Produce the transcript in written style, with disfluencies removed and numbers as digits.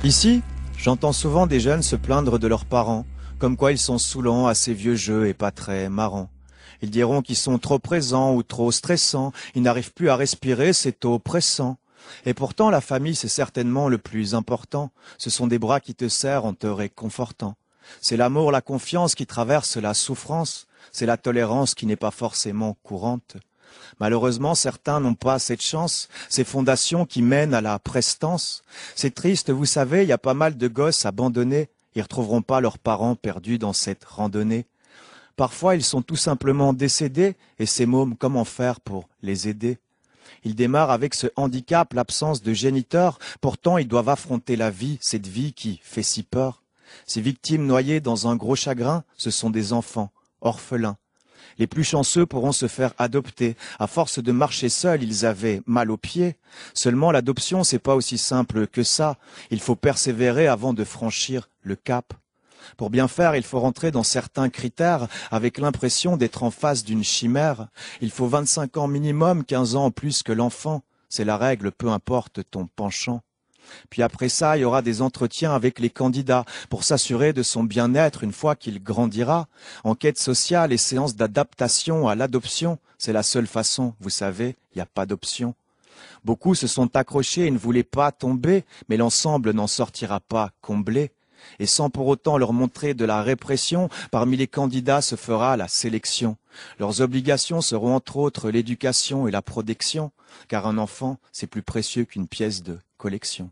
Ici, j'entends souvent des jeunes se plaindre de leurs parents, comme quoi ils sont saoulants à ces vieux jeux et pas très marrants. Ils diront qu'ils sont trop présents ou trop stressants, ils n'arrivent plus à respirer, c'est oppressant. Et pourtant, la famille, c'est certainement le plus important. Ce sont des bras qui te serrent en te réconfortant. C'est l'amour, la confiance qui traverse la souffrance. C'est la tolérance qui n'est pas forcément courante. Malheureusement, certains n'ont pas cette chance, ces fondations qui mènent à la prestance. C'est triste, vous savez, il y a pas mal de gosses abandonnés. Ils retrouveront pas leurs parents perdus dans cette randonnée. Parfois, ils sont tout simplement décédés, et ces mômes, comment faire pour les aider? Ils démarrent avec ce handicap, l'absence de géniteur. Pourtant, ils doivent affronter la vie, cette vie qui fait si peur. Ces victimes noyées dans un gros chagrin, ce sont des enfants, orphelins. Les plus chanceux pourront se faire adopter. À force de marcher seuls, ils avaient mal aux pieds. Seulement, l'adoption, c'est pas aussi simple que ça. Il faut persévérer avant de franchir le cap. Pour bien faire, il faut rentrer dans certains critères avec l'impression d'être en face d'une chimère. Il faut 25 ans minimum, 15 ans en plus que l'enfant. C'est la règle, peu importe ton penchant. Puis après ça, il y aura des entretiens avec les candidats pour s'assurer de son bien-être une fois qu'il grandira. Enquête sociale et séances d'adaptation à l'adoption, c'est la seule façon, vous savez, il n'y a pas d'option. Beaucoup se sont accrochés et ne voulaient pas tomber, mais l'ensemble n'en sortira pas comblé. Et sans pour autant leur montrer de la répression, parmi les candidats se fera la sélection. Leurs obligations seront entre autres l'éducation et la protection, car un enfant, c'est plus précieux qu'une pièce de collection.